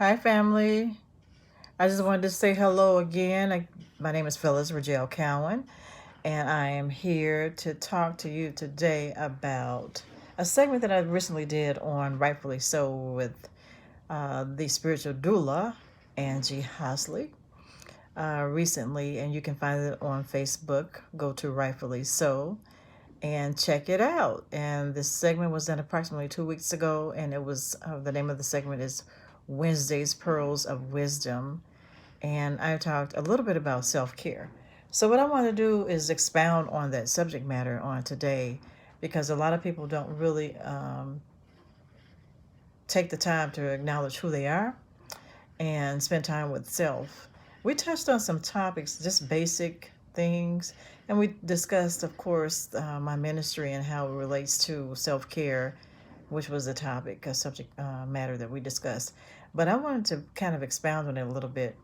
Hi, family. I just wanted to say hello again. My name is Phyllis Rigel Cowan, and I am here to talk to you today about a segment that I recently did on Rightfully So with the spiritual doula, Angie Hosley, recently, and you can find it on Facebook. Go to Rightfully So and check it out. And this segment was done approximately 2 weeks ago, and it was the name of the segment is Wednesday's Pearls of Wisdom, and I talked a little bit about self care. So, what I want to do is expound on that subject matter on today because a lot of people don't really take the time to acknowledge who they are and spend time with self. We touched on some topics, just basic things, and we discussed, of course, my ministry and how it relates to self care, which was a topic, a subject matter that we discussed. But I wanted to kind of expound on it a little bit.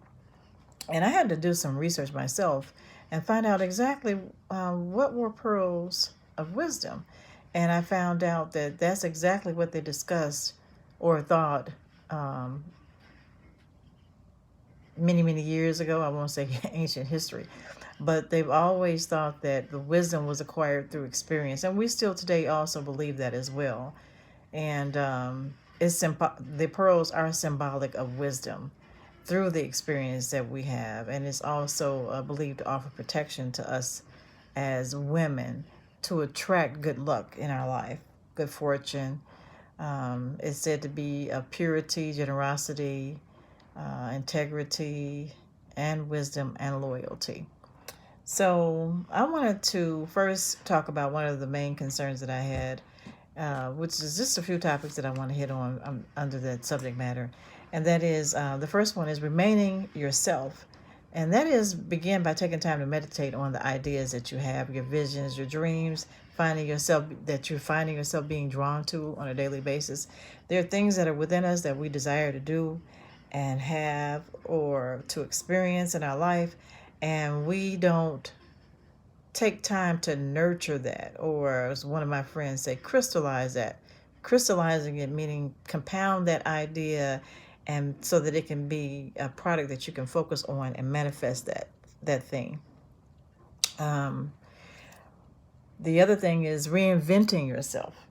And I had to do some research myself and find out exactly what were pearls of wisdom. And I found out that that's exactly what they discussed or thought um, many, many years ago. I won't say ancient history, but they've always thought that the wisdom was acquired through experience. And we still today also believe that as well. And the pearls are symbolic of wisdom through the experience that we have, and it's also believed to offer protection to us as women to attract good luck in our life, good fortune. It's said to be of purity, generosity, integrity, and wisdom and loyalty. So I wanted to first talk about one of the main concerns that I had, which is just a few topics that I want to hit on under that subject matter. And that is the first one is remaining yourself. And that is begin by taking time to meditate on the ideas that you have, your visions, your dreams, finding yourself being drawn to on a daily basis. There are things that are within us that we desire to do and have or to experience in our life, and we don't take time to nurture that, or as one of my friends say, crystallize that. Crystallizing it meaning compound that idea, and so that it can be a product that you can focus on and manifest that thing. The other thing is reinventing yourself.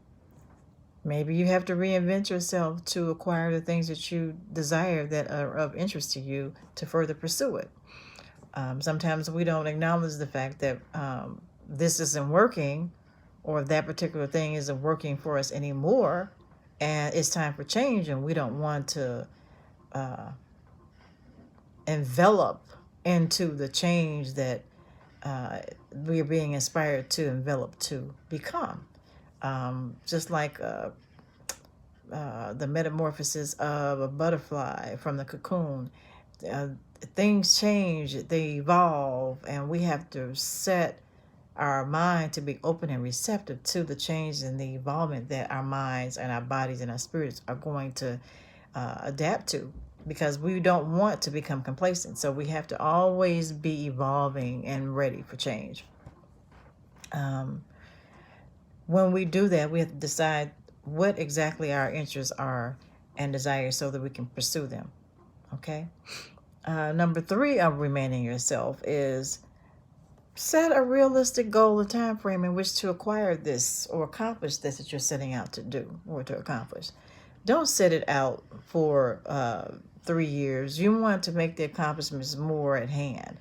Maybe you have to reinvent yourself to acquire the things that you desire that are of interest to you to further pursue it. Sometimes we don't acknowledge the fact that this isn't working, or that particular thing isn't working for us anymore, and it's time for change, and we don't want to envelop into the change that we are being inspired to envelop to become. Just like the metamorphosis of a butterfly from the cocoon. Uh, Things change, they evolve, and we have to set our mind to be open and receptive to the change and the evolvement that our minds and our bodies and our spirits are going to adapt to, because we don't want to become complacent. So we have to always be evolving and ready for change. When we do that, we have to decide what exactly our interests are and desires so that we can pursue them. Okay? Number three of remaining yourself is set a realistic goal and time frame in which to acquire this or accomplish this that you're setting out to do or to accomplish. Don't set it out for 3 years. You want to make the accomplishments more at hand.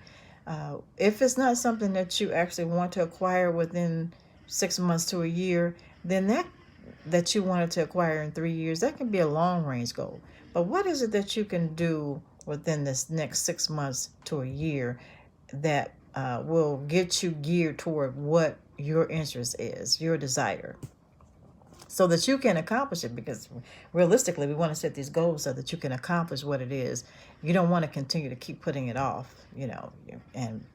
If it's not something that you actually want to acquire within 6 months to a year, then that you wanted to acquire in 3 years, that can be a long range goal. But what is it that you can do within this next 6 months to a year that will get you geared toward what your interest is, your desire, so that you can accomplish it? Because realistically, we want to set these goals so that you can accomplish what it is. You don't want to continue to keep putting it off, and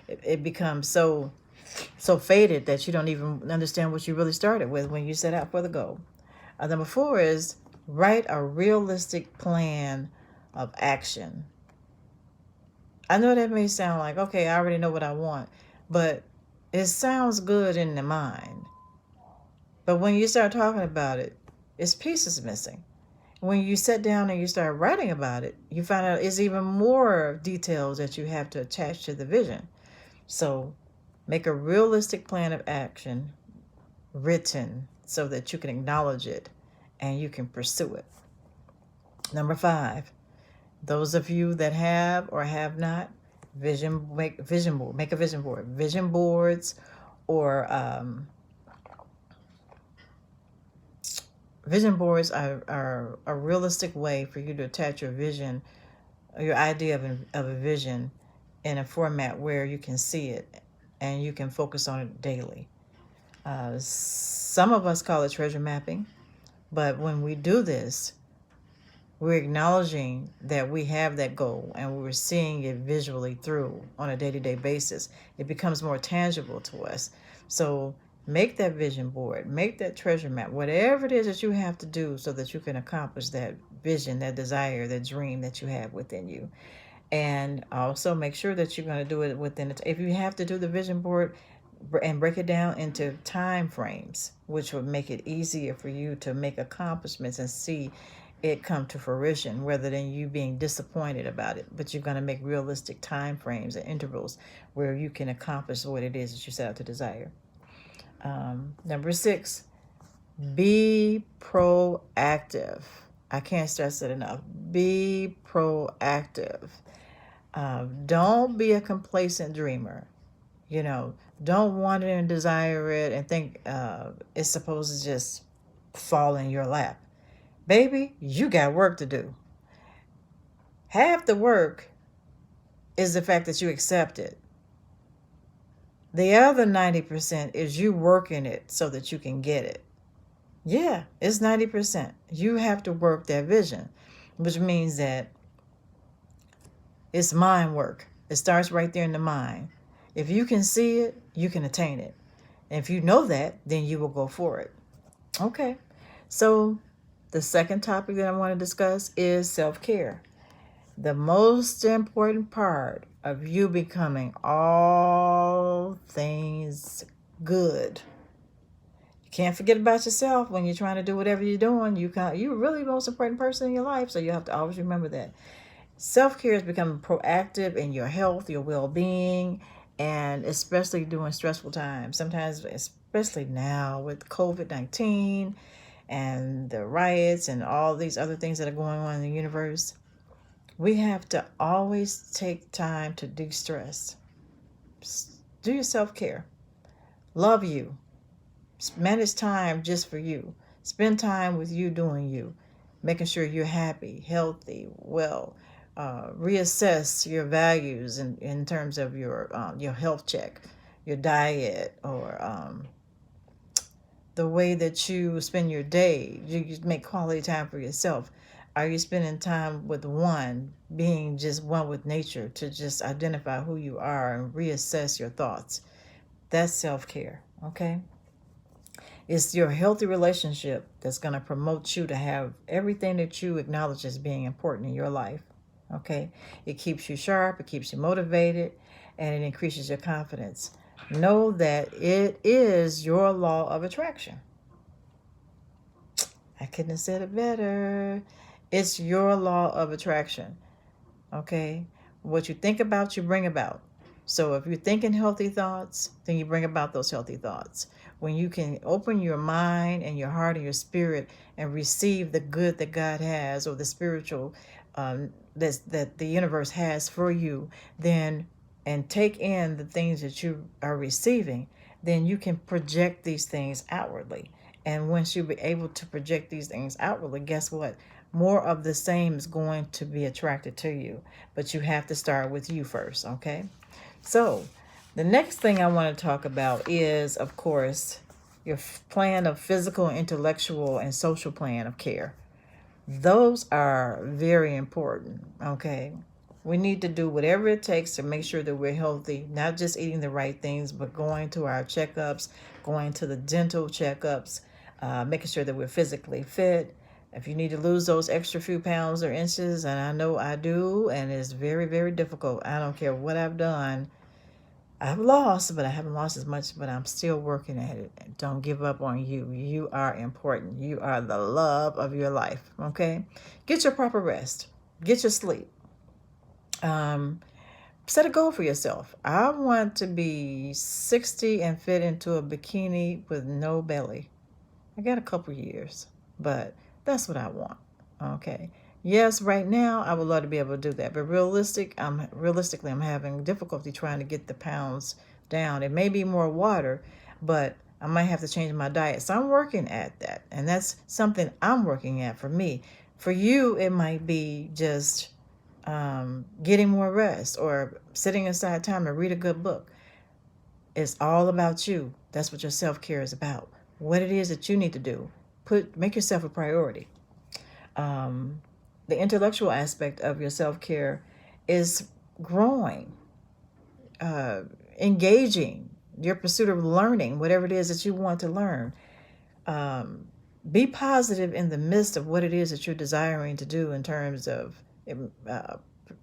it becomes so faded that you don't even understand what you really started with when you set out for the goal. Number four is write a realistic plan of action. I know that may sound like, okay, I already know what I want, but it sounds good in the mind. But when you start talking about it, it's pieces missing. when you sit down and you start writing about it, you find out it's even more details that you have to attach to the vision. So make a realistic plan of action written so that you can acknowledge it and you can pursue it. Number 5, those of you that have or have not make a vision board. Vision boards or vision boards are a realistic way for you to attach your vision, your idea of a vision in a format where you can see it and you can focus on it daily. Some of us call it treasure mapping, but when we do this, we're acknowledging that we have that goal and we're seeing it visually through on a day-to-day basis. It becomes more tangible to us. So make that vision board, make that treasure map, whatever it is that you have to do so that you can accomplish that vision, that desire, that dream that you have within you. And also make sure that you're going to do it within it. If you have to do the vision board and break it down into time frames, which would make it easier for you to make accomplishments and see it come to fruition rather than you being disappointed about it. But you're going to make realistic time frames and intervals where you can accomplish what it is that you set out to desire. Number 6, be proactive. I can't stress it enough. Be proactive. Don't be a complacent dreamer. Don't want it and desire it and think it's supposed to just fall in your lap. Baby, you got work to do. Half the work is the fact that you accept it. The other 90% is you working it so that you can get it. Yeah, it's 90%. You have to work that vision, which means that it's mind work. It starts right there in the mind. If you can see it, you can attain it. And if you know that, then you will go for it. Okay, so the second topic that I want to discuss is self-care. The most important part of you becoming all things good. You can't forget about yourself when you're trying to do whatever you're doing. You're really the most important person in your life, so you have to always remember that. Self-care is becoming proactive in your health, your well-being, and especially during stressful times. Sometimes, especially now with COVID-19 and the riots and all these other things that are going on in the universe, we have to always take time to de-stress. Do your self-care. Love you. Manage time just for you. Spend time with you doing you. Making sure you're happy, healthy, well. Reassess your values in terms of your health check, your diet, or the way that you spend your day. You make quality time for yourself. Are you spending time with being just one with nature to just identify who you are and reassess your thoughts? That's self-care, okay? It's your healthy relationship that's going to promote you to have everything that you acknowledge as being important in your life, okay? It keeps you sharp, it keeps you motivated, and it increases your confidence. Know that it is your law of attraction. I couldn't have said it better. It's your law of attraction, okay? What you think about, you bring about. So if you're thinking healthy thoughts, then you bring about those healthy thoughts. When you can open your mind and your heart and your spirit and receive the good that God has, or the spiritual that the universe has for you, then and take in the things that you are receiving, then you can project these things outwardly. And once you'll be able to project these things outwardly, guess what? More of the same is going to be attracted to you. But you have to start with you first, okay? So the next thing I want to talk about is, of course, your plan of physical, intellectual, and social plan of care. Those are very important, okay? We need to do whatever it takes to make sure that we're healthy, not just eating the right things, but going to our checkups, going to the dental checkups, making sure that we're physically fit. If you need to lose those extra few pounds or inches, and I know I do, and it's very, very difficult. I don't care what I've done. I've lost, but I haven't lost as much, but I'm still working at it. Don't give up on you. You are important. You are the love of your life. Okay? Get your proper rest. Get your sleep. Set a goal for yourself. I want to be 60 and fit into a bikini with no belly. I got a couple years, but that's what I want. Okay. Yes, right now I would love to be able to do that, but realistically I'm having difficulty trying to get the pounds down. It may be more water, but I might have to change my diet. So I'm working at that, and that's something I'm working at for me. For you, it might be just getting more rest or setting aside time to read a good book. It's all about you. That's what your self-care is about. What it is that you need to do. Make yourself a priority. The intellectual aspect of your self-care is growing, engaging, your pursuit of learning, whatever it is that you want to learn. Be positive in the midst of what it is that you're desiring to do in terms of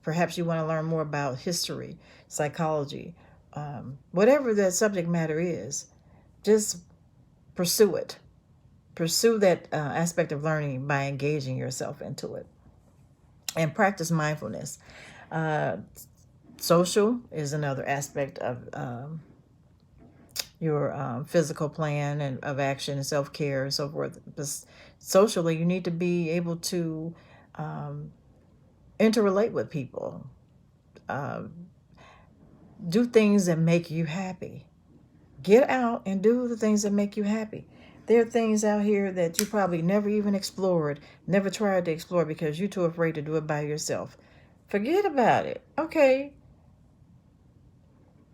perhaps you want to learn more about history, psychology, whatever that subject matter is. Just pursue it. Pursue that aspect of learning by engaging yourself into it. And practice mindfulness. Social is another aspect of your physical plan and of action and self-care and so forth. But socially, you need to be able to interrelate with people. Do things that make you happy. Get out and do the things that make you happy. There are things out here that you probably never even explored, never tried to explore because you're too afraid to do it by yourself. Forget about it. Okay.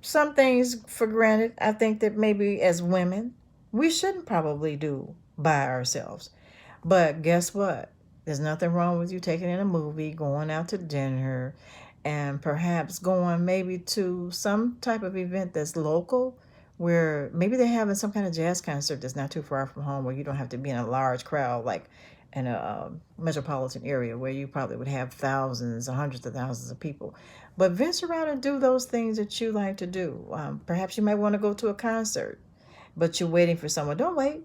Some things for granted, I think that maybe as women, we shouldn't probably do by ourselves. But guess what? There's nothing wrong with you taking in a movie, going out to dinner, and perhaps going maybe to some type of event that's local where maybe they're having some kind of jazz concert that's not too far from home where you don't have to be in a large crowd like in a metropolitan area where you probably would have thousands or hundreds of thousands of people. But venture out and do those things that you like to do. Perhaps you might want to go to a concert, but you're waiting for someone. Don't wait.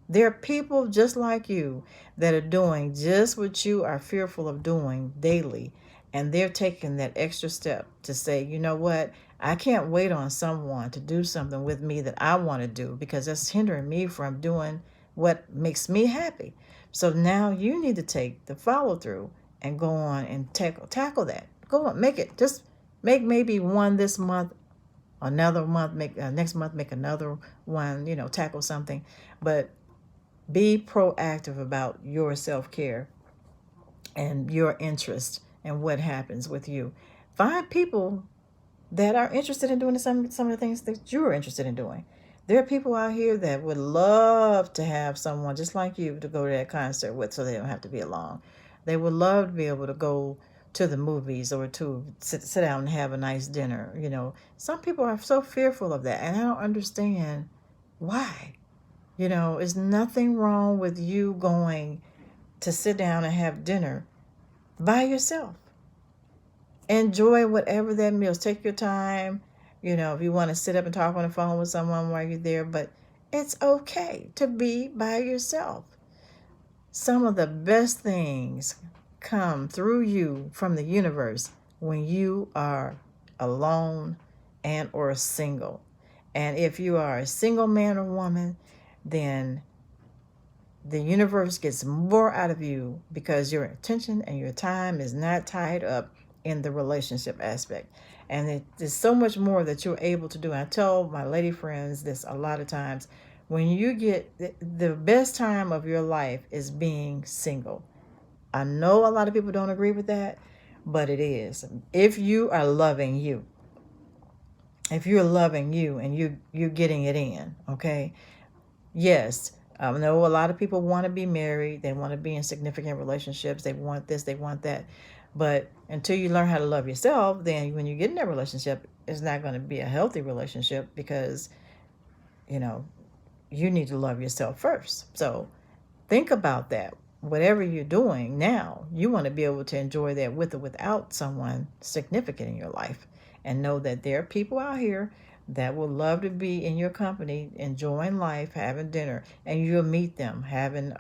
There are people just like you that are doing just what you are fearful of doing daily. And they're taking that extra step to say, you know what? I can't wait on someone to do something with me that I want to do because that's hindering me from doing what makes me happy. So now you need to take the follow through and go on and tackle that. Go on, make it. Just make maybe one this month, another month, make next month, make another one, tackle something. But be proactive about your self-care and your interest and what happens with you. Find people that are interested in doing some of the things that you're interested in doing. There are people out here that would love to have someone just like you to go to that concert with so they don't have to be alone. They would love to be able to go to the movies or to sit down and have a nice dinner. Some people are so fearful of that, and I don't understand why. There's nothing wrong with you going to sit down and have dinner by yourself. Enjoy whatever that meal is. Take your time. If you want to sit up and talk on the phone with someone while you're there, but it's okay to be by yourself. Some of the best things come through you from the universe when you are alone and or single. And if you are a single man or woman, then the universe gets more out of you because your attention and your time is not tied up in the relationship aspect. And there's so much more that you're able to do. I tell my lady friends this a lot of times. When you get the best time of your life is being single. I know a lot of people don't agree with that, but it is. If you are loving you, if you're loving you and you're getting it in, okay? Yes, I know a lot of people want to be married. They want to be in significant relationships. They want this, they want that. But until you learn how to love yourself, then when you get in that relationship, it's not going to be a healthy relationship because, you need to love yourself first. So think about that. Whatever you're doing now, you want to be able to enjoy that with or without someone significant in your life. And know that there are people out here that will love to be in your company, enjoying life, having dinner, and you'll meet them, having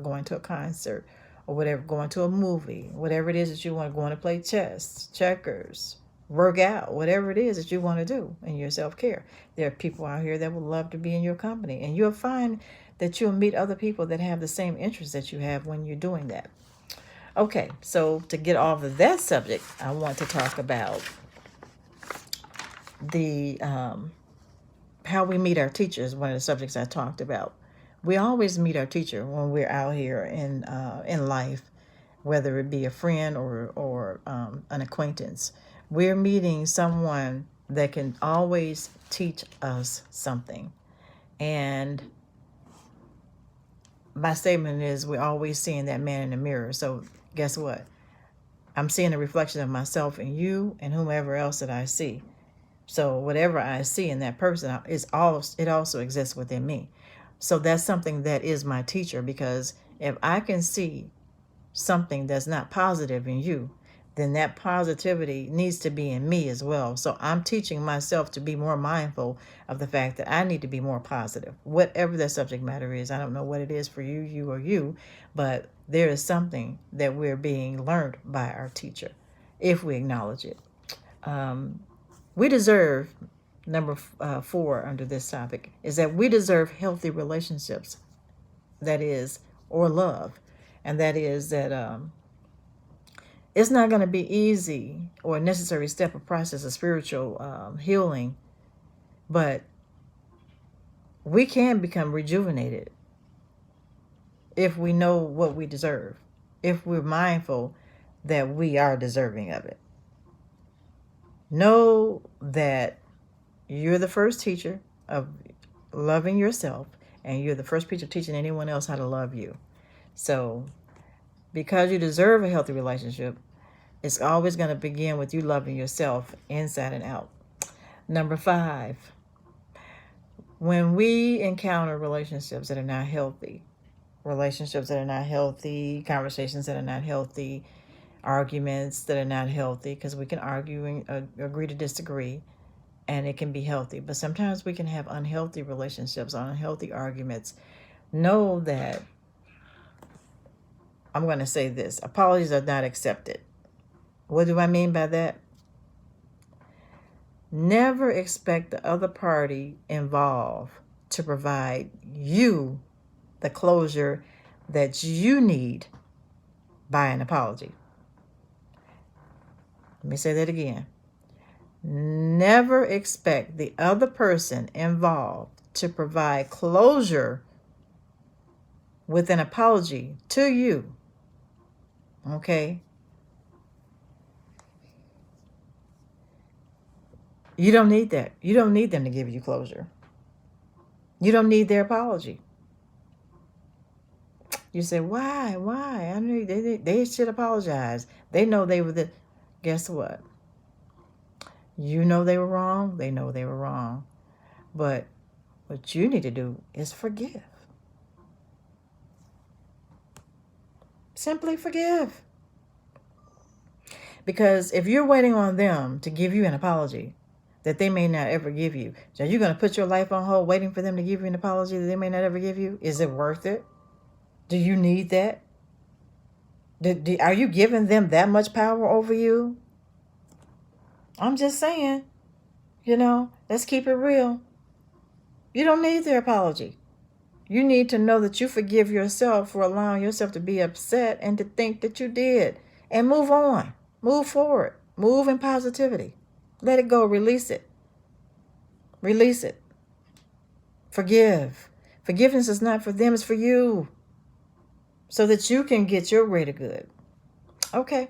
going to a concert or whatever, going to a movie, whatever it is that you want, going to play chess, checkers, work out, whatever it is that you want to do in your self-care. There are people out here that would love to be in your company, and you'll find that you'll meet other people that have the same interests that you have when you're doing that. Okay, so to get off of that subject, I want to talk about the how we meet our teachers. One of the subjects I talked about. We always meet our teacher when we're out here in life, whether it be a friend or an acquaintance. We're meeting someone that can always teach us something. And my statement is we're always seeing that man in the mirror. So guess what? I'm seeing a reflection of myself in you and whomever else that I see. So whatever I see in that person it also exists within me. So that's something that is my teacher, because if I can see something that's not positive in you, then that positivity needs to be in me as well. So I'm teaching myself to be more mindful of the fact that I need to be more positive. Whatever that subject matter is, I don't know what it is for you, but there is something that we're being learned by our teacher if we acknowledge it. We deserve, number 4 under this topic, is that we deserve healthy relationships, that is, or love. And that is that it's not going to be easy or a necessary step of process of spiritual healing, but we can become rejuvenated if we know what we deserve, if we're mindful that we are deserving of it. Know that you're the first teacher of loving yourself, and you're the first teacher teaching anyone else how to love you. So because you deserve a healthy relationship, it's always going to begin with you loving yourself inside and out. Number 5, when we encounter relationships that are not healthy, conversations that are not healthy, arguments that are not healthy, because we can argue and agree to disagree, and it can be healthy. But sometimes we can have unhealthy relationships, unhealthy arguments. Know that, I'm going to say this, apologies are not accepted. What do I mean by that? Never expect the other party involved to provide you the closure that you need by an apology. Let me say that again. Never expect the other person involved to provide closure with an apology to you. Okay? You don't need that. You don't need them to give you closure. You don't need their apology. You say, why? I knew they should apologize. They know they were the... Guess what? You know they were wrong. They know they were wrong. But what you need to do is forgive. Simply forgive. Because if you're waiting on them to give you an apology that they may not ever give you, so you're going to put your life on hold waiting for them to give you an apology that they may not ever give you? Is it worth it? Do you need that? Are you giving them that much power over you? I'm just saying, let's keep it real. You don't need their apology. You need to know that you forgive yourself for allowing yourself to be upset and to think that you did. And move on. Move forward. Move in positivity. Let it go. Release it. Release it. Forgive. Forgiveness is not for them, it's for you. So that you can get your greater good. Okay.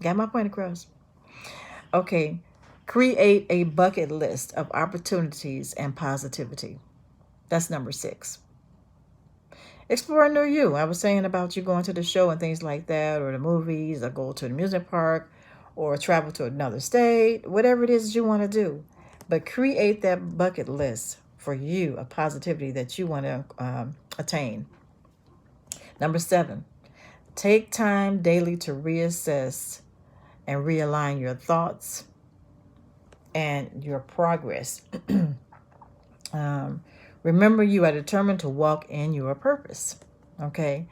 Got my point across. Okay. Create a bucket list of opportunities and positivity. That's number 6. Explore a new you. I was saying about you going to the show and things like that, or the movies, or go to the music park, or travel to another state, whatever it is you want to do. But create that bucket list for you, a positivity that you want to attain. Number 7, take time daily to reassess and realign your thoughts and your progress. Remember, you are determined to walk in your purpose. Okay?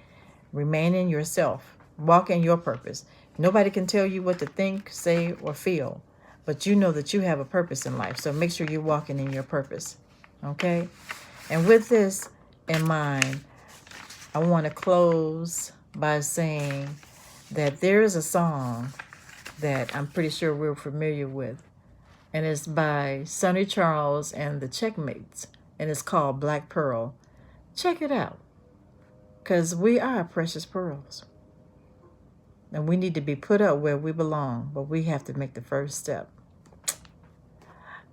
Remain in yourself. Walk in your purpose. Nobody can tell you what to think, say, or feel, but you know that you have a purpose in life. So make sure you're walking in your purpose. Okay? And with this in mind, I want to close by saying that there is a song that I'm pretty sure we're familiar with, and it's by Sonny Charles and the Checkmates, and it's called Black Pearl. Check it out, because we are precious pearls, and we need to be put up where we belong, but we have to make the first step.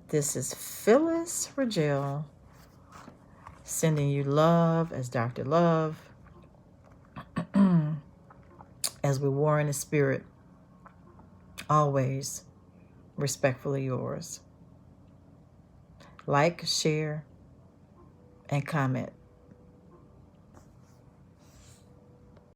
This is Phyllis Rigel sending you love as Dr. Love, as we war in the spirit, always respectfully yours. Like, share, and comment.